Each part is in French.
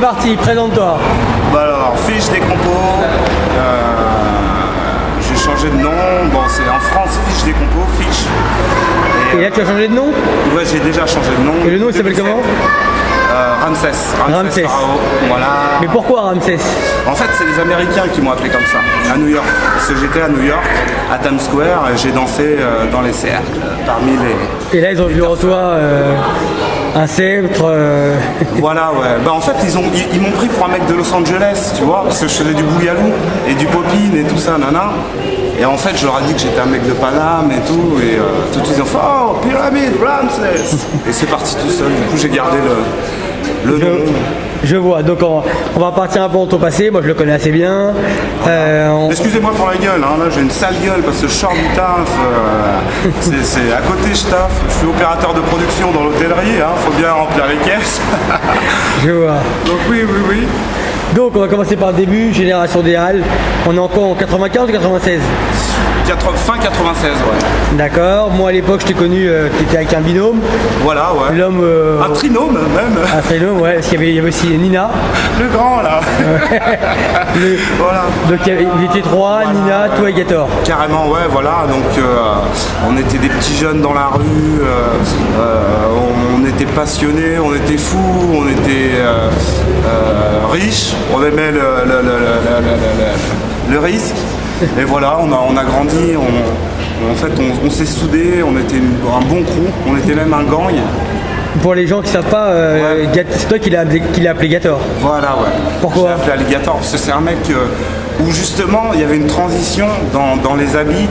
parti, présente-toi. Bah alors, Fiche des compos, j'ai changé de nom, bon c'est en France Fiche des compos, Fiche. Et là tu as changé de nom? Ouais, j'ai déjà changé de nom. Et le nom il s'appelle comment? Ramsès Pharaon, voilà. Mais pourquoi Ramsès? En fait, c'est les Américains qui m'ont appelé comme ça, à New York. Parce que j'étais à New York, à Times Square, et j'ai dansé dans les cercles, parmi les... Et là ils ont vu en toi un sceptre. Voilà, ouais. Bah en fait, ils m'ont pris pour un mec de Los Angeles, tu vois, parce que je faisais du bougalou et du popping et tout ça, nana. Et en fait, je leur ai dit que j'étais un mec de Paname et tout, et tout de suite ils ont fait « Oh, Pyramide, Ramsès !» Et c'est parti tout seul, du coup j'ai gardé le nom. Je vois, donc on va partir un peu dans ton passé, moi je le connais assez bien. Excusez-moi pour la gueule, hein. Là j'ai une sale gueule parce que je sors du taf, c'est à côté je taffe, je suis opérateur de production dans l'hôtellerie, hein. Faut bien remplir les caisses. Je vois. Donc oui. Donc on va commencer par le début, Génération des Halles. On est encore en 95 ou 96? Fin 96, ouais. D'accord, moi à l'époque je t'ai connu, tu étais avec un binôme. Voilà, ouais. L'homme. Un trinôme même. Un trinôme, ouais, parce qu'il y avait aussi Nina. Le grand là. Voilà. Donc il était trois, voilà, Nina, toi et Gator. Carrément, ouais, voilà. Donc on était des petits jeunes dans la rue, on était passionnés, on était fous, on était riches, on aimait le risque. Et voilà, on a grandi, en fait on s'est soudés, on était un bon crew, on était même un gang. Pour les gens qui ne savent pas, ouais. C'est toi qui l'as appelé Gator. Voilà, ouais. Pourquoi? Je l'ai appelé Alligator parce que c'est un mec où justement il y avait une transition dans les habits.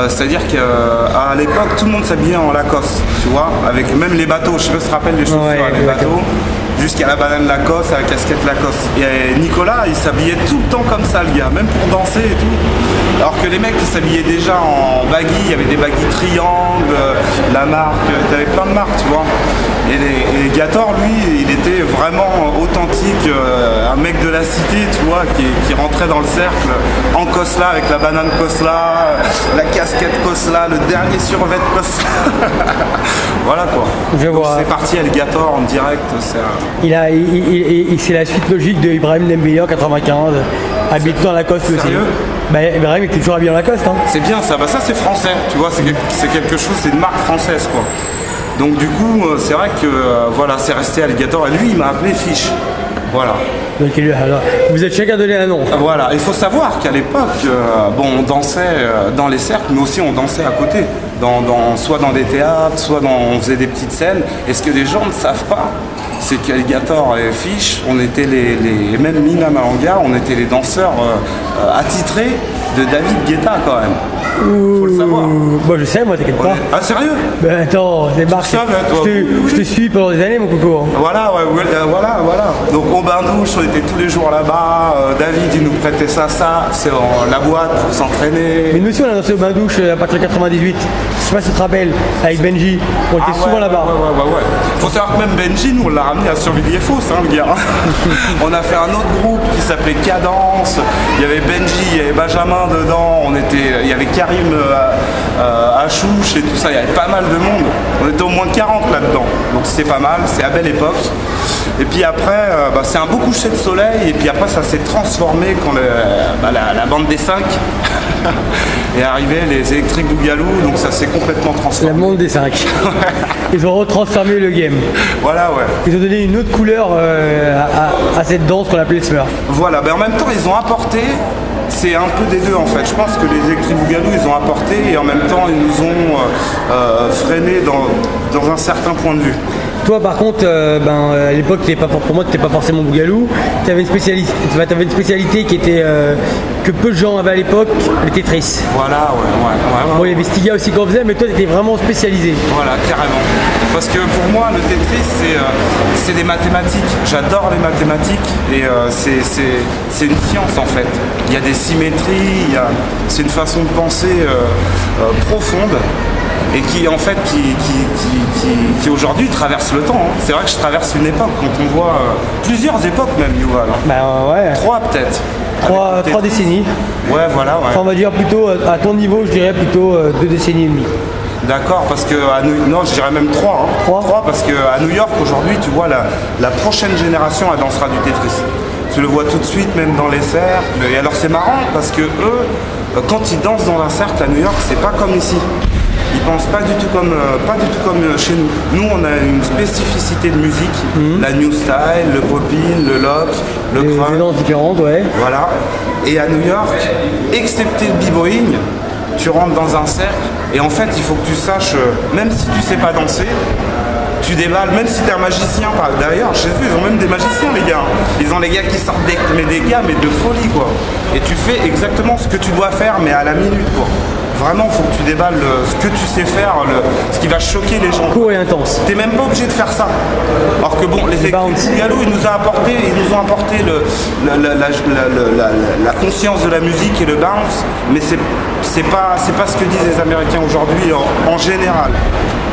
C'est-à-dire qu'à l'époque tout le monde s'habillait en Lacoste, tu vois, avec même les bateaux, je sais pas si tu te rappelles les chaussures, ouais, les bateaux. Jusqu'à la banane Lacoste, à la casquette Lacoste. Et Nicolas, il s'habillait tout le temps comme ça, le gars, même pour danser et tout. Alors que les mecs, ils s'habillaient déjà en baggy, il y avait des baggy triangles, la marque, t'avais plein de marques, tu vois. Et Gator, lui, il était vraiment authentique, un mec de la cité, tu vois, qui rentrait dans le cercle en Cosla, avec la banane Cosla, la casquette Cosla, le dernier survêt Cosla. Voilà quoi. Je vois. C'est parti Alligator en direct, c'est c'est la suite logique de Ibrahim Dembélé en 95, habillé dans la Lacoste aussi. Sérieux? Bah, Ibrahim était toujours habillé en Lacoste. Hein. C'est bien ça, bah ça c'est français, tu vois, c'est quelque chose, c'est une marque française quoi. Donc du coup, c'est vrai que voilà, c'est resté Alligator et lui il m'a appelé Fiche. Voilà. Donc alors, vous êtes chacun donné un nom. Voilà, il faut savoir qu'à l'époque, bon, on dansait dans les cercles, mais aussi on dansait à côté, soit dans des théâtres, soit on faisait des petites scènes. Et ce que les gens ne savent pas, c'est qu'Alligator et Fiche, on était même Nina Malanga, on était les danseurs attitrés de David Guetta quand même. Faut le savoir. Moi je sais, moi t'inquiète pas. Ah sérieux? Ben attends, c'est Marc. Je te suis pendant des années mon coco. Voilà, ouais, voilà. Donc au bain-douche, on était tous les jours là-bas. David il nous prêtait ça, c'est la boîte pour s'entraîner. Mais nous aussi on a dansé au bain-douche à partir de 98. Je sais pas si tu te rappelles, avec Benji. On était souvent là-bas. Ouais. Faut savoir que même Benji, nous on l'a ramené à Survilliers-Fosse, hein, le gars. On a fait un autre groupe qui s'appelait Cadence. Il y avait Benji, il y avait Benjamin dedans. Il y avait Karim Achouche et tout ça, il y avait pas mal de monde. On était au moins 40 là-dedans, donc c'était pas mal, c'est à belle époque. Et puis après, c'est un beau coucher de soleil, et puis après ça s'est transformé quand la bande des 5 est arrivée, les électriques Bougalou, donc ça s'est complètement transformé. La bande des 5. Ils ont retransformé le game. Voilà, ouais. Ils ont donné une autre couleur à cette danse qu'on appelait Smurf. Voilà, en même temps ils ont apporté. C'est un peu des deux en fait. Je pense que les électriques Bougalou ils ont apporté et en même temps ils nous ont freiné dans un certain point de vue. Toi par contre, à l'époque, pour moi tu n'étais pas forcément Bougalou. Tu avais une spécialité qui était que peu de gens avaient à l'époque, le Tetris. Voilà, ouais. Bon, il y avait Stiga aussi qu'on faisait, mais toi tu étais vraiment spécialisé. Voilà, carrément. Parce que pour moi le Tetris c'est des mathématiques. J'adore les mathématiques et c'est une science en fait. Il y a des symétries, c'est une façon de penser profonde et qui en fait qui aujourd'hui traverse le temps. Hein. C'est vrai que je traverse une époque quand on voit plusieurs époques même, Yuval. Ouais. 3 peut-être. 3 décennies. Ouais, voilà. Ouais. Enfin, on va dire plutôt à ton niveau, je dirais plutôt 2 décennies et demie. D'accord, parce que non, je dirais même 3. Hein. 3 parce qu'à New York aujourd'hui, tu vois, la prochaine génération elle dansera du Tetris. Tu le vois tout de suite, même dans les cercles. Et alors c'est marrant parce que eux, quand ils dansent dans un cercle à New York, c'est pas comme ici. Ils pensent pas du tout comme chez nous. Nous, on a une spécificité de musique, la new style, le popping, le lock, le crunk. Des danses différentes, ouais. Voilà. Et à New York, excepté le b-boying, tu rentres dans un cercle et en fait, il faut que tu saches, même si tu sais pas danser, tu déballes, même si tu es un magicien. D'ailleurs, chez eux, ils ont même des magiciens, les gars. Ils ont les gars qui sortent des gars, mais de folie, quoi. Et tu fais exactement ce que tu dois faire, mais à la minute, quoi. Vraiment, il faut que tu déballes ce que tu sais faire, ce qui va choquer les gens. Court et intense. T'es même pas obligé de faire ça. Alors que bon, les Galou, ils nous ont apporté la conscience de la musique et le bounce, mais c'est pas ce que disent les Américains aujourd'hui en général.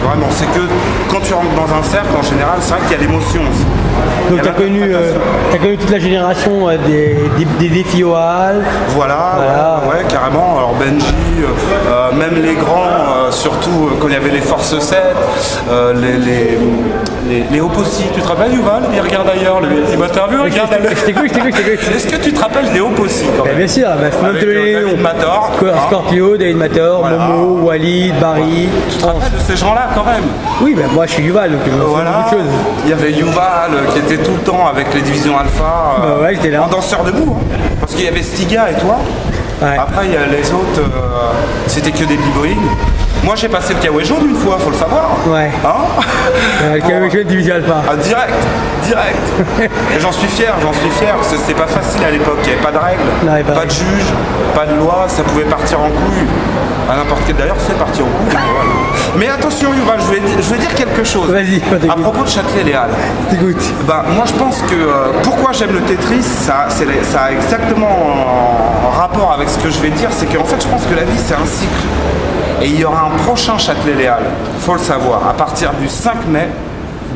Vraiment, c'est que quand tu rentres dans un cercle, en général, c'est vrai qu'il y a l'émotion aussi. Donc tu as connu toute la génération des défis au hall. Voilà. Ouais, carrément. Alors Benji, même les grands, surtout quand il y avait les Force 7, les Oppossi. Tu te rappelles, Yuval? Il regarde ailleurs, il m'interviewe, regarde ailleurs. Je t'écoute. Est-ce que tu te rappelles des Oppossi quand même? Bien sûr, même te les David Mator, Scorpio, David Mator, voilà. Momo, Walid, Barry. Tu te rappelles de ces gens-là quand même? Oui, ben moi je suis Yuval, donc je me souviens de beaucoup de choses. Il y avait Yuval qui était tout le temps avec les divisions alpha, ouais, j'étais là. en danseur debout, hein. Parce qu'il y avait Stiga et toi. Ouais. Après, il y a les autres, c'était que des b-boying. Moi, j'ai passé le Kawaii jaune une fois, faut le savoir. Ouais. Hein? Le Kawaii jaune division alpha. Ah, direct. Et j'en suis fier, parce que c'était pas facile à l'époque. Il n'y avait pas de règles, pas de juge, pas de loi, ça pouvait partir en couille. À n'importe quel, d'ailleurs, c'est parti en couille. Voilà. Mais attention, Yuval, je vais dire quelque chose. Vas-y, à propos de Châtelet-Léal. T'écoutes. Moi, je pense que pourquoi j'aime le Tetris, ça a exactement en rapport avec ce que je vais dire, c'est qu'en fait, je pense que la vie, c'est un cycle. Et il y aura un prochain Châtelet-Léal, il faut le savoir, à partir du 5 mai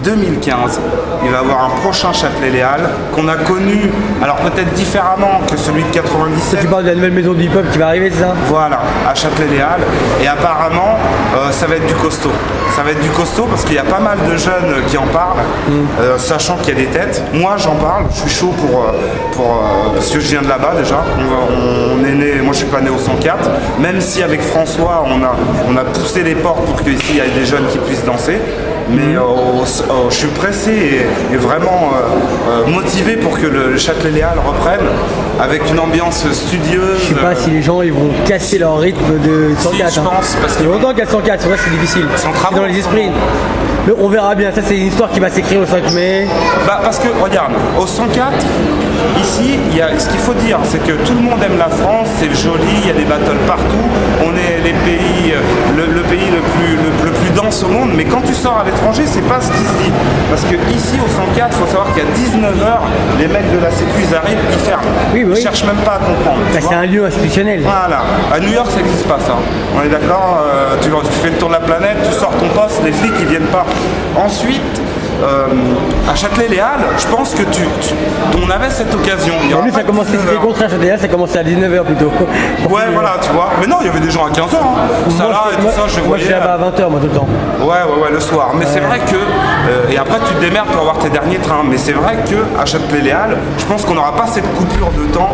2015, il va y avoir un prochain Châtelet-Léal qu'on a connu, alors peut-être différemment que celui de 97. Tu parles de la nouvelle maison du hip-hop qui va arriver, c'est ça? Voilà, à Châtelet-Léal. Et apparemment, ça va être du costaud. Ça va être du costaud parce qu'il y a pas mal de jeunes qui en parlent, sachant qu'il y a des têtes. Moi, j'en parle, je suis chaud parce que je viens de là-bas déjà. On est né, moi je suis pas né au 104, même si avec François, on a poussé les portes pour qu'ici il y ait des jeunes qui puissent danser. Mais je suis pressé et vraiment motivé pour que le Châtelet-Léal reprenne avec une ambiance studieuse. Je sais pas si les gens ils vont casser leur rythme de 104. Si, je pense, parce qu'il y a longtemps qu'il y a 104, c'est vrai c'est difficile. C'est dans les esprits. Mais on verra bien, ça c'est une histoire qui va s'écrire au 5 mai. Parce que regarde, au 104, ici, ce qu'il faut dire, c'est que tout le monde aime la France, c'est joli, il y a des battles partout, on est le pays le plus dense au monde, mais quand tu sors à l'étranger, c'est pas ce qui se dit. Parce que ici, au 104, il faut savoir qu'à 19h, les mecs de la Sécu, ils arrivent, ils ferment. Oui. Ils cherchent même pas à comprendre. C'est un lieu institutionnel. Voilà. À New York, ça n'existe pas ça. On est d'accord, tu fais le tour de la planète, tu sors ton poste, les flics, ils viennent pas. Ensuite, à Châtelet-Léal, je pense que on avait cette occasion. Lui, ça commençait, c'était contraire à Châtelet-Léal, ça commençait à 19h plutôt. Ouais, voilà, tu vois. Mais non, il y avait des gens à 15h. Hein. Ça là et tout ça, je voyais. Moi, je suis là-bas à 20h, moi, tout le temps. Ouais, le soir. Mais c'est vrai que. Et après, tu te démerdes pour avoir tes derniers trains. Mais c'est vrai qu'à Châtelet-Léal, je pense qu'on n'aura pas cette coupure de temps.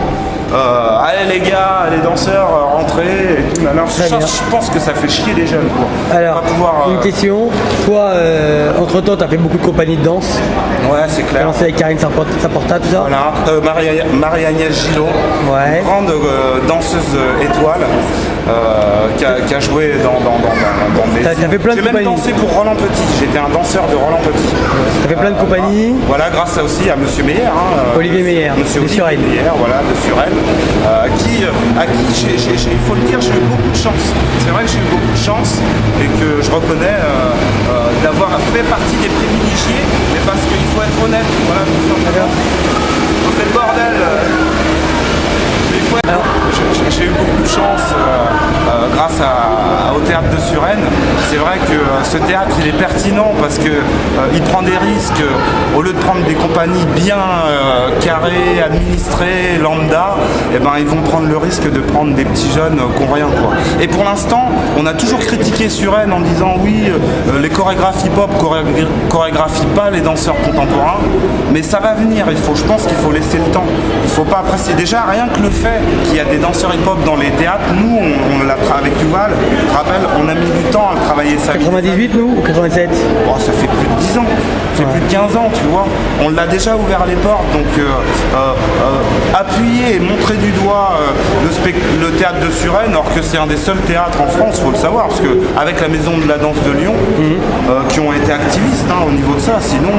Allez les gars, les danseurs, rentrez et tout. Je pense que ça fait chier les jeunes. Quoi. Alors, une question. Toi, entre-temps, tu as fait beaucoup de compagnies de danse. Ouais, c'est clair. Tu as lancé avec Karine Saporta, tout ça. Voilà. Marie-Agnès Gillot, ouais. Grande danseuse étoile. Qui a joué dans des... T'as fait plein de compagnies. J'ai même dansé pour Roland Petit, j'étais un danseur de Roland Petit. T'as fait plein de compagnies. Voilà, grâce aussi à Monsieur Meyer. Olivier Meyer, Monsieur Olivier Meyer, voilà, de Suresnes, à qui il faut le dire, j'ai eu beaucoup de chance. C'est vrai que j'ai eu beaucoup de chance et que je reconnais d'avoir fait partie des privilégiés, mais parce qu'il faut être honnête, voilà, tout simplement. On fait le bordel. J'ai eu beaucoup de chance grâce au théâtre de Suresnes. C'est vrai que ce théâtre il est pertinent parce que il prend des risques au lieu de prendre des compagnies bien carrées, administrées, lambda, eh ben, ils vont prendre le risque de prendre des petits jeunes qui n'ont rien, quoi. Et pour l'instant, on a toujours critiqué Suresnes en disant oui, les chorégraphies hip-hop chorégraphient pas les danseurs contemporains, mais ça va venir. Je pense qu'il faut laisser le temps. Il faut pas apprécier. Déjà, rien que le fait qu'il y a des danseurs hip-hop dans les théâtres, nous, on l'a avec Yuval, je te rappelle, on a mis du temps à travailler ça. 98 nous ou 87? Oh, ça fait plus de 10 ans, ça fait plus de 15 ans, tu vois. On l'a déjà ouvert les portes, donc appuyer et montrer du doigt le théâtre de Suresnes, alors que c'est un des seuls théâtres en France, faut le savoir, parce qu'avec la Maison de la Danse de Lyon, qui ont été activistes au niveau de ça, sinon...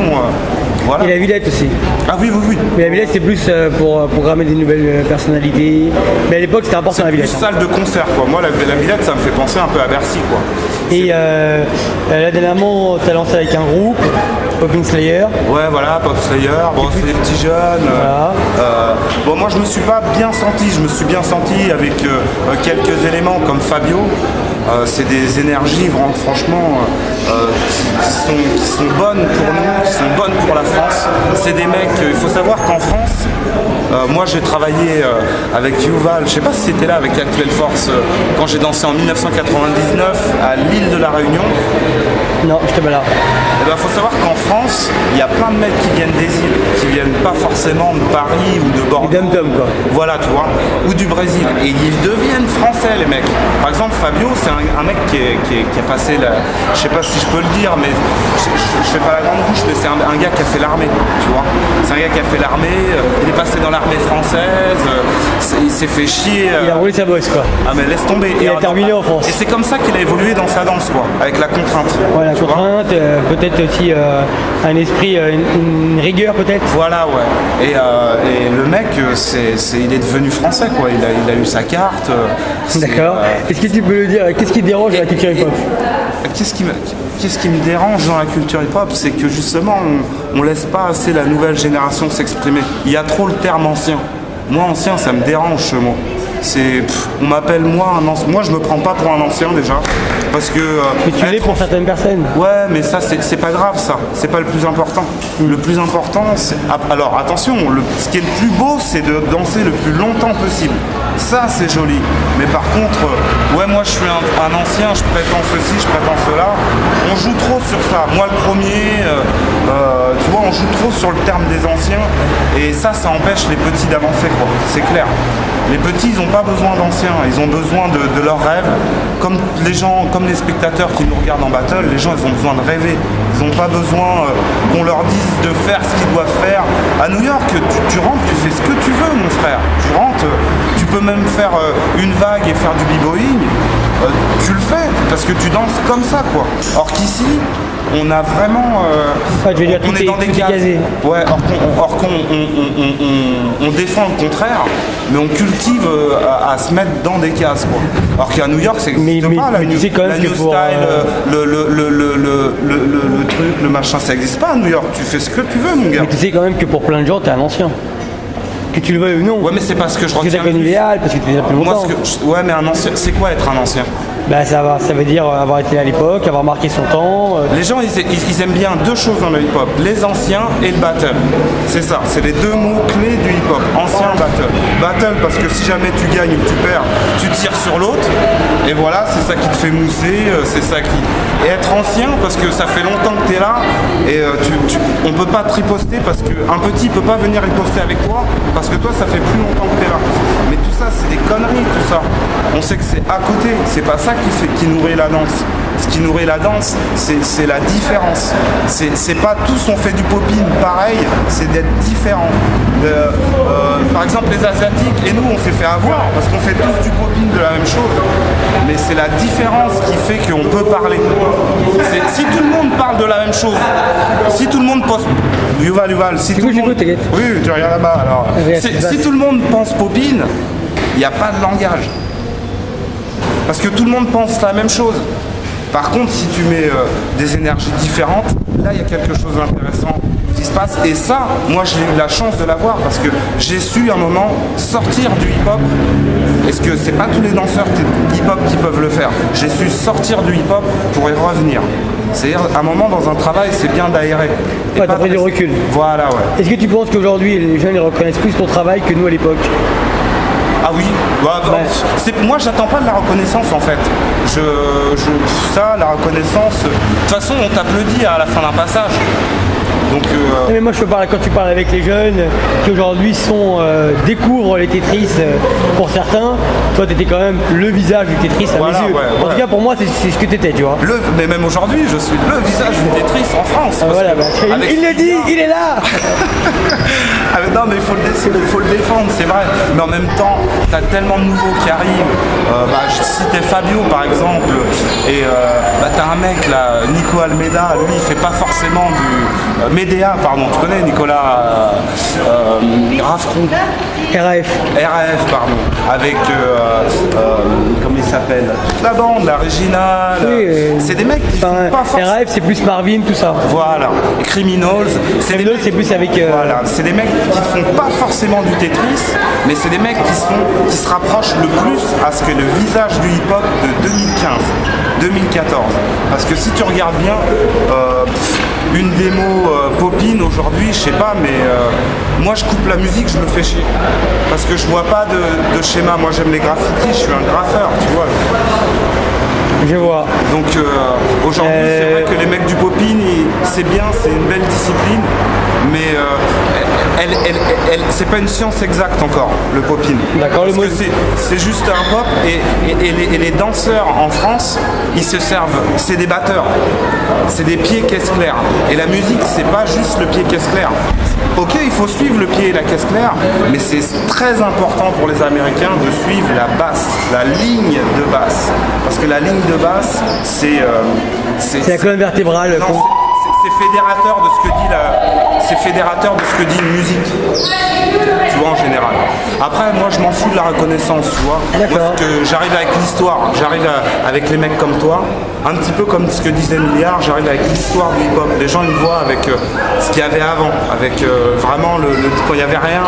Voilà. Et la Villette aussi. Ah oui. Mais la Villette c'est plus pour programmer des nouvelles personnalités. Mais à l'époque c'était important la Villette. C'est plus salle de concert quoi. Moi la Villette ça me fait penser un peu à Bercy quoi. Et là dernièrement t'as lancé avec un groupe, Popping Slayer. Ouais voilà, Pop Slayer, bon c'est des petits jeunes. Voilà. Bon moi je me suis pas bien senti, je me suis bien senti avec quelques éléments comme Fabio. C'est des énergies franchement qui sont bonnes pour nous, qui sont bonnes pour la France. C'est des mecs, il faut savoir qu'en France, moi j'ai travaillé avec Yuval, je sais pas si c'était là avec Actuelle Force, quand j'ai dansé en 1999 à l'île de la Réunion. Non, je pas là. Il faut savoir qu'en France, il y a plein de mecs qui viennent des îles, qui viennent pas forcément de Paris ou de Bordeaux. Et d'Om-Tom quoi. Voilà, tu vois, ou du Brésil. Et ils deviennent français les mecs. Par exemple, Fabio, c'est un mec qui a passé la... Je sais pas si je peux le dire, mais je fais pas la grande bouche, mais c'est un gars qui a fait l'armée, tu vois. C'est un gars qui a fait l'armée, il est passé dans l'armée française, il s'est fait chier. Il a roulé sa bosse quoi. Ah mais laisse tomber. Il a terminé en France. Et c'est comme ça qu'il a évolué dans sa danse quoi, avec la contrainte. Ouais, la contrainte, peut-être aussi un esprit, une rigueur peut-être. Voilà ouais. Et le mec, il est devenu français quoi, il a eu sa carte. D'accord. Est-ce que tu peux le dire, qu'est-ce qui te dérange dans la culture hip-hop? Qu'est-ce qui me dérange dans la culture hip-hop, c'est que justement, on laisse pas assez la nouvelle génération s'exprimer. Il y a trop le terme ancien. Moi, ancien, ça me dérange ce mot. On m'appelle moi un ancien. Moi, je me prends pas pour un ancien déjà. Parce que. Mais tu l'es pour certaines personnes. Ouais, mais ça, c'est pas grave, ça. C'est pas le plus important. Le plus important, c'est. Alors, attention, ce qui est le plus beau, c'est de danser le plus longtemps possible. Ça, c'est joli. Mais par contre, ouais, moi, je suis un ancien, je prétends ceci, je prétends cela. On joue trop sur ça. Moi, le premier, tu vois, on joue trop sur le terme des anciens. Et ça empêche les petits d'avancer, quoi. C'est clair. Les petits, ils n'ont pas besoin d'anciens, ils ont besoin de leurs rêves. Comme les spectateurs qui nous regardent en battle, les gens, ils ont besoin de rêver. Ils n'ont pas besoin qu'on leur dise de faire ce qu'ils doivent faire. À New York, tu rentres, tu fais ce que tu veux, mon frère. Tu rentres, tu peux même faire une vague et faire du b-boying. Tu le fais, parce que tu danses comme ça, quoi. Or qu'ici, on a vraiment... je veux dire, on est dans des cases. Ouais, or qu'on défend le contraire, mais on cultive à se mettre dans des cases, quoi. Alors qu'à New York, c'est pas la new style, le truc, le machin, ça n'existe pas à New York. Tu fais ce que tu veux, mon gars. Mais tu sais quand même que pour plein de gens, t'es un ancien. Que tu le veuilles ou non. Ouais, mais c'est parce que je retiens. Parce que t'as connu l'idéal, parce que tu es là plus longtemps. Ouais, mais un ancien, c'est quoi être un ancien? Bah ça veut dire avoir été là à l'époque, avoir marqué son temps. Les gens ils aiment bien deux choses dans le hip-hop, les anciens et le battle. C'est ça, c'est les deux mots clés du hip-hop, ancien, battle. Battle parce que si jamais tu gagnes ou tu perds, tu tires sur l'autre. Et voilà, c'est ça qui te fait mousser, c'est ça qui... Et être ancien parce que ça fait longtemps que tu es là et on peut pas te riposter parce qu'un petit peut pas venir riposter avec toi parce que toi ça fait plus longtemps que tu es là. Mais tout ça c'est des conneries tout ça. On sait que c'est à côté, c'est pas ça qui nourrit la danse. Ce qui nourrit la danse, c'est la différence. C'est pas tous on fait du popping pareil, c'est d'être différent. Par exemple les Asiatiques, et nous on s'est fait avoir parce qu'on fait tous du popping de la même chose. Mais c'est la différence qui fait qu'on peut parler. Si tout le monde parle de la même chose, si tout le monde pense... Yuval, si tout le monde... Oui, tu regardes là-bas alors. Si tout le monde pense popping, il n'y a pas de langage. Parce que tout le monde pense la même chose. Par contre, si tu mets des énergies différentes, là, il y a quelque chose d'intéressant qui se passe. Et ça, moi, j'ai eu la chance de l'avoir parce que j'ai su, à un moment, sortir du hip-hop. Est-ce que c'est pas tous les danseurs hip-hop qui peuvent le faire? J'ai su sortir du hip-hop pour y revenir. C'est-à-dire, à un moment, dans un travail, c'est bien d'aérer. Ouais, t'as pris du recul. Voilà, ouais. Est-ce que tu penses qu'aujourd'hui, les jeunes ils reconnaissent plus ton travail que nous à l'époque? Ah oui, moi j'attends pas de la reconnaissance en fait. Ça, la reconnaissance, de toute façon on t'applaudit à la fin d'un passage. Donc, mais moi je peux parler quand tu parles avec les jeunes qui aujourd'hui découvrent les Tetris pour certains, toi tu étais quand même le visage du Tetris à mes yeux. En tout cas pour moi c'est ce que tu étais, tu vois. Mais même aujourd'hui je suis le visage du Tetris en France. Voilà, il le dit, il est là. Non mais il faut le défendre, c'est vrai. Mais en même temps, t'as tellement de nouveaux qui arrivent. Je citais Fabio par exemple. Et t'as un mec là, Nico Almeida, lui il fait pas forcément du... Médéa, pardon, tu connais Nicolas Raffron. RAF, pardon. Avec, comment il s'appelle, toute la bande, la Réginale. Oui, c'est des mecs qui font pas forcément... RAF, c'est plus Marvin, tout ça. Voilà. Et Criminals. C'est plus avec... Voilà, c'est des mecs qui font pas forcément du Tetris, mais c'est des mecs qui se rapprochent le plus à ce que le visage du hip-hop de 2015-2014. Parce que si tu regardes bien... une démo Popin aujourd'hui, je sais pas, mais moi je coupe la musique, je me fais chier. Parce que je vois pas de schéma. Moi j'aime les graffitis, je suis un graffeur, tu vois. Je vois. Donc aujourd'hui, c'est vrai que les mecs du Popin, c'est bien, c'est une belle discipline, mais c'est pas une science exacte encore, le Popin. D'accord, parce que c'est juste un pop et les danseurs en France, ils se servent, c'est des batteurs, c'est des pieds caisse claire. Et la musique, c'est pas juste le pied caisse claire. Ok, il faut suivre le pied et la caisse claire, mais c'est très important pour les Américains de suivre la basse, la ligne de basse. Parce que la ligne de basse, c'est la colonne vertébrale. Non, c'est fédérateur de ce que dit une musique, tu vois, en général. Après, moi, je m'en fous de la reconnaissance, tu vois. Moi, j'arrive avec l'histoire, j'arrive avec les mecs comme toi, un petit peu comme ce que disait Milliard, j'arrive avec l'histoire du hip-hop. Les gens, ils me voient avec ce qu'il y avait avant, avec vraiment quand il n'y avait rien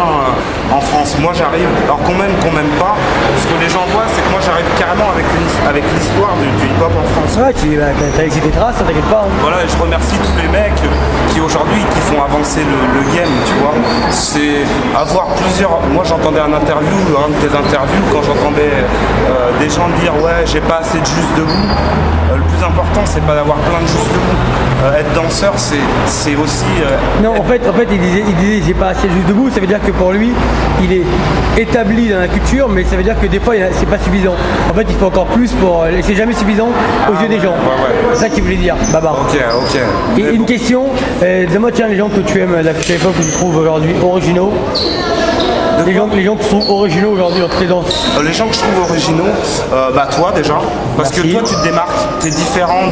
en France. Moi, j'arrive, alors qu'on m'aime pas, ce que les gens voient, c'est que moi, j'arrive carrément avec l'histoire du hip-hop en France. Ouais, t'as laissé des traces, t'inquiète pas. Hein. Voilà, et je remercie tous les mecs qui aujourd'hui qui font avancer le game, tu vois. C'est avoir plusieurs... Moi j'entendais un de tes interviews, quand j'entendais des gens dire ouais j'ai pas assez de juste debout. Le plus important c'est pas d'avoir plein de juste debout. Être danseur c'est aussi... Non en fait il disait j'ai pas assez de juste debout, ça veut dire que pour lui il est établi dans la culture, mais ça veut dire que des fois c'est pas suffisant. En fait il faut encore plus c'est jamais suffisant aux yeux des gens. Ouais. C'est ça qu'il voulait dire, Baba. Ok. Et une question, dis-moi tiens les gens que tu aimes, la époque que tu trouves aujourd'hui originaux. Les gens qui sont originaux aujourd'hui dans toutes les danses. Les gens que je trouve originaux, toi déjà, parce que toi tu te démarques, tu es différent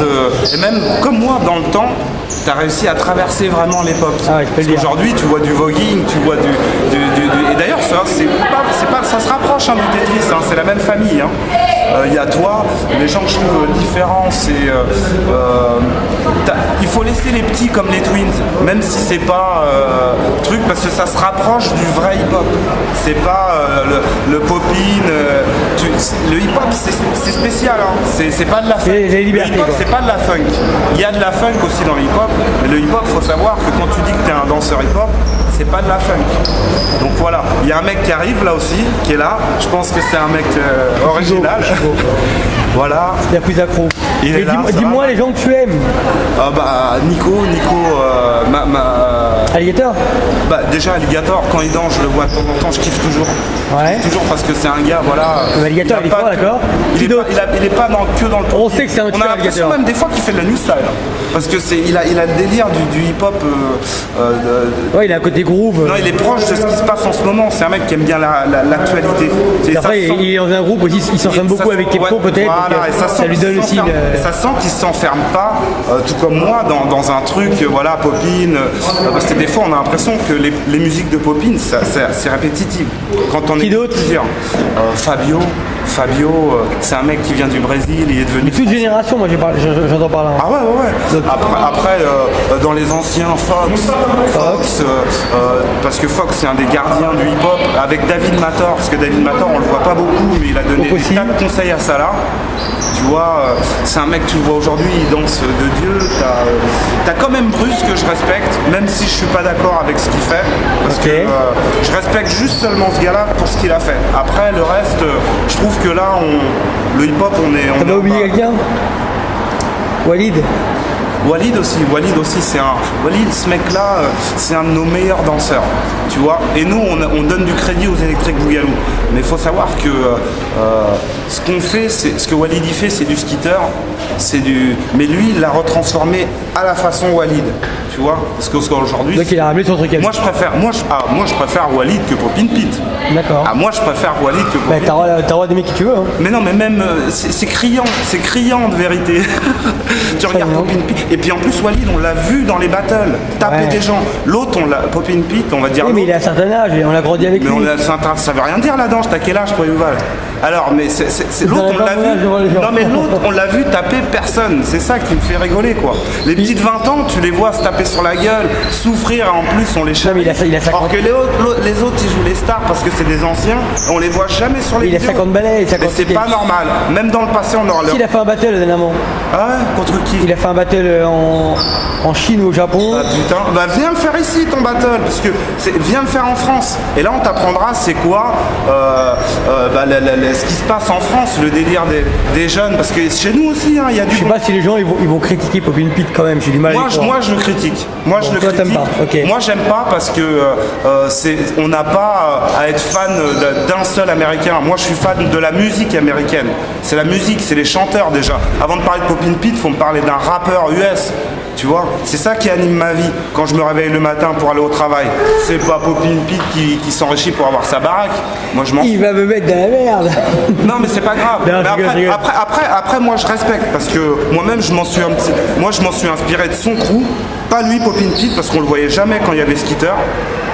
et même comme moi dans le temps, tu as réussi à traverser vraiment l'époque. Parce qu'aujourd'hui tu vois du voguing, tu vois du et d'ailleurs ça se rapproche du Tetris, c'est la même famille. Il y a toi, les gens que je trouve différents, il faut laisser les petits comme les Twins, même si c'est pas truc, parce que ça se rapproche du vrai hip-hop. C'est pas le Popin. Le hip-hop c'est spécial, c'est pas de la funk. Le hip-hop c'est pas de la funk. Il y a de la funk aussi dans le hip-hop, mais le hip-hop faut savoir que quand tu dis que tu es un danseur hip-hop, c'est pas de la funk. Donc voilà, il y a un mec qui arrive là aussi, qui est là. Je pense que c'est un mec original. Voilà. Il y a plus accro. Dis-moi les gens que tu aimes. Nico, Alligator. Déjà Alligator, quand il danse, je le vois de temps en temps, je kiffe toujours. Ouais. Toujours parce que c'est un gars, voilà. Alligator, il est fort, d'accord. Il est pas que dans le. On sait que c'est un tueur, On a l'impression même des fois qu'il fait de la new style. Parce que il a le délire du hip-hop. Ouais, il a un côté groove. Non, il est proche de ce qui se passe en ce moment. C'est un mec qui aime bien l'actualité. Après, il est dans un groupe aussi, il s'entraîne beaucoup avec Kepro peut-être. Voilà, et ça lui donne aussi. Et ça sent qu'il ne s'enferme pas, tout comme moi, dans un truc, Popin. Parce que des fois, on a l'impression que les musiques de Popin, c'est répétitif. Quand on est plusieurs. Fabio, c'est un mec qui vient du Brésil, il est devenu... Mais toute génération, moi j'entends parler. Ah ouais. Après, dans les anciens, Fox, parce que Fox c'est un des gardiens du hip-hop, avec David Mator, parce que David Mator on le voit pas beaucoup, mais il a donné des tas de conseils à Salah. Tu vois, c'est un mec, tu le vois aujourd'hui, il danse de Dieu. T'as quand même Bruce que je respecte, même si je suis pas d'accord avec ce qu'il fait. Parce que je respecte juste seulement ce gars-là pour ce qu'il a fait. Après, le reste, je trouve que là, le hip-hop, on est... T'as pas oublié quelqu'un? Walid. Walid aussi, Walid, ce mec-là, c'est un de nos meilleurs danseurs, tu vois. Et nous, on donne du crédit aux Electric Boogaloo. Mais il faut savoir que ce qu'on fait, ce que Walid y fait, c'est du skitter, mais lui, il l'a retransformé à la façon Walid, tu vois. Parce qu'aujourd'hui, donc il a ramené son truc à lui. moi je préfère Walid que Popin Pete. D'accord. Moi je préfère Walid que Popin Pete. T'as le droit d'aimer qui tu veux. Hein. Mais non, mais même c'est criant de vérité. Tu regardes Popin Pete. Et puis en plus Walid, on l'a vu dans les battles, taper des gens. L'autre, Popin Pete, on va dire. Oui, mais il a un certain âge et on a grandi avec lui. Mais ça veut rien dire la danse. T'as quel âge toi, Yuval? Alors, mais l'autre, on l'a vu. Non, mais l'autre, on l'a vu taper personne. C'est ça qui me fait rigoler, quoi. Les petites 20 ans, tu les vois se taper sur la gueule, souffrir, et en plus, on les chape. Alors que les autres, ils jouent les stars parce que c'est des anciens, on les voit jamais sur les vidéos. Il a 50 balais. Mais c'est pas normal. Même dans le passé, on aura leur... Il a fait un battle dernièrement. Ah ouais? Contre qui? Il a fait un battle en Chine ou au Japon. Ah putain, bah viens le faire ici ton battle, parce que viens le faire en France. Et là on t'apprendra c'est quoi ce qui se passe en France, le délire des jeunes, parce que chez nous aussi il y a du... Je sais pas si les gens ils vont critiquer Popin Pete quand même, j'ai du mal moi je le critique. Moi je le critique. Pas. Okay. Moi j'aime pas parce que on n'a pas à être fan d'un seul américain. Moi je suis fan de la musique américaine. C'est la musique, c'est les chanteurs déjà. Avant de parler de Popin Pete, faut me parler d'un rappeur US. Tu vois, c'est ça qui anime ma vie quand je me réveille le matin pour aller au travail. C'est pas Popin Pete qui s'enrichit pour avoir sa baraque. Moi je m'en fous. Il va me mettre dans la merde. Non mais c'est pas grave. Non, mais après moi je respecte parce que moi-même je m'en suis inspiré de son crew. Pas lui Popin Pete parce qu'on le voyait jamais quand il y avait Skitter.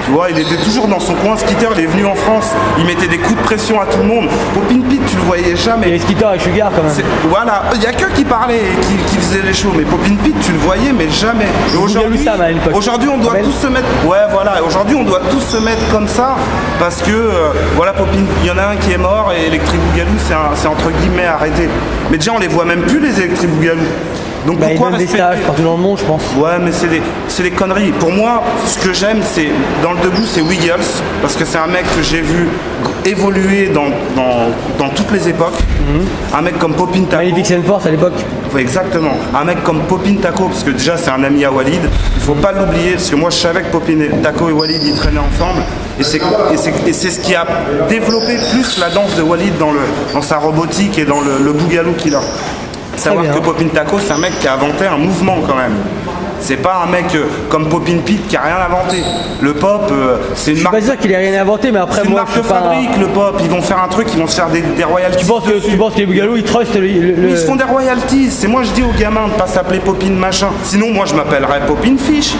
Tu vois, il était toujours dans son coin. Skitter, il est venu en France, il mettait des coups de pression à tout le monde. Popin Pete, tu le voyais jamais. Et Skitter avec Sugar quand même. Voilà, il n'y a que qui parlait et qui faisait les shows. Mais Popin Pete, tu le voyais, mais jamais. Aujourd'hui, on doit tous se mettre. Ouais, voilà. Aujourd'hui, on doit tous se mettre comme ça parce que voilà, Popin, il y en a un qui est mort et Electric Boogaloo, c'est entre guillemets arrêté. Mais déjà, on les voit même plus les Electric Boogaloo. Donc pourquoi il donne des stages partout dans le monde, je pense. Ouais, mais c'est des conneries. Pour moi, ce que j'aime, c'est dans le debout, c'est Wiggles, parce que c'est un mec que j'ai vu évoluer dans toutes les époques. Un mec comme Popin Taco. Magnificent Force à l'époque. Ouais, exactement. Un mec comme Popin Taco, parce que déjà c'est un ami à Walid. Il faut pas l'oublier, parce que moi je savais que Popin Taco et Walid ils traînaient ensemble. Et c'est ce qui a développé plus la danse de Walid dans sa robotique et dans le boogaloo qu'il a. Savoir que Popin Taco, c'est un mec qui a inventé un mouvement quand même. C'est pas un mec comme Popin Pete qui a rien inventé. Le pop, c'est une marque. Je suis pas sûr qu'il ait rien inventé, mais après moi je suis pas... fabrique le pop. Ils vont faire un truc, ils vont se faire des royalties. Tu penses que les boogaloo ils trustent Ils se font des royalties. C'est moi je dis aux gamins de pas s'appeler Popin machin. Sinon moi je m'appellerais Popin Fish.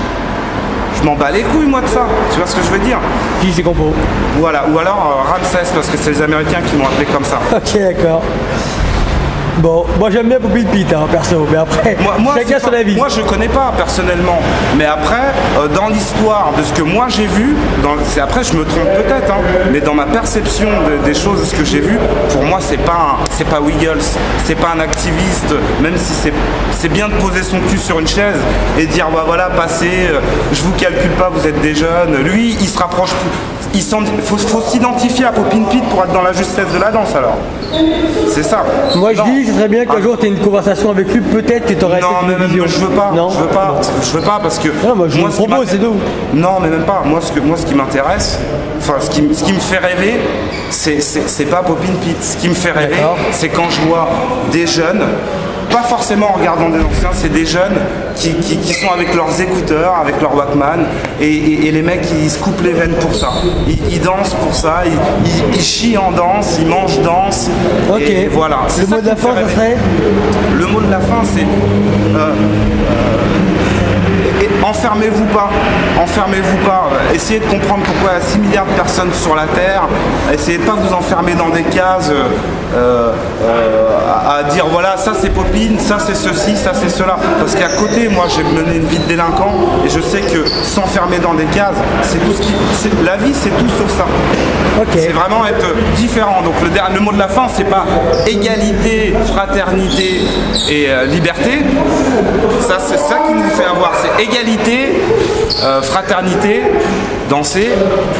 Je m'en bats les couilles moi de ça. Tu vois ce que je veux dire? Qui c'est compo? Voilà. Ou alors Ramsès parce que c'est les Américains qui m'ont appelé comme ça. Ok, d'accord. Bon, moi j'aime bien Popin Pete, perso, mais après, chacun son avis. Moi je connais pas personnellement, mais après, dans l'histoire de ce que moi j'ai vu, après je me trompe peut-être, mais dans ma perception des choses, de ce que j'ai vu, pour moi c'est pas Wiggles, c'est pas un activiste, même si c'est bien de poser son cul sur une chaise et dire bah voilà, passez, je vous calcule pas, vous êtes des jeunes. Lui, il se rapproche plus. Faut s'identifier à Popin Pete pour être dans la justesse de la danse alors. C'est ça. Moi je dis, ce serait bien qu'un jour tu aies une conversation avec lui, peut-être que tu aurais une vision. Je veux pas. Non. Je veux pas parce que. Non, moi je me propose, c'est tout. Non, mais même pas. Moi ce qui m'intéresse, enfin ce qui me fait rêver, c'est pas Popin Pete. Ce qui me fait rêver, c'est quand je vois des jeunes. Pas forcément en regardant des anciens, c'est des jeunes qui sont avec leurs écouteurs, avec leur Walkman, et les mecs ils se coupent les veines pour ça. Ils dansent pour ça, ils chient en danse, ils mangent danse. Ok. Et voilà. Le mot de la fin, ça serait ? Le mot de la fin, c'est enfermez-vous pas. Essayez de comprendre pourquoi il y a 6 milliards de personnes sur la Terre. Essayez de pas vous enfermer dans des cases. À dire voilà, ça c'est Popin, ça c'est ceci, ça c'est cela. Parce qu'à côté, moi j'ai mené une vie de délinquant et je sais que s'enfermer dans des cases, c'est tout la vie, c'est tout sauf ça. C'est vraiment être différent. Donc le mot de la fin, c'est pas égalité, fraternité et liberté. Ça, c'est ça qui nous fait avoir, c'est égalité, fraternité, danser,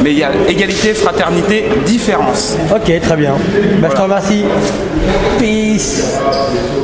mais il y a égalité, fraternité, différence. Ok, très bien. Bah, je te remercie. Peace.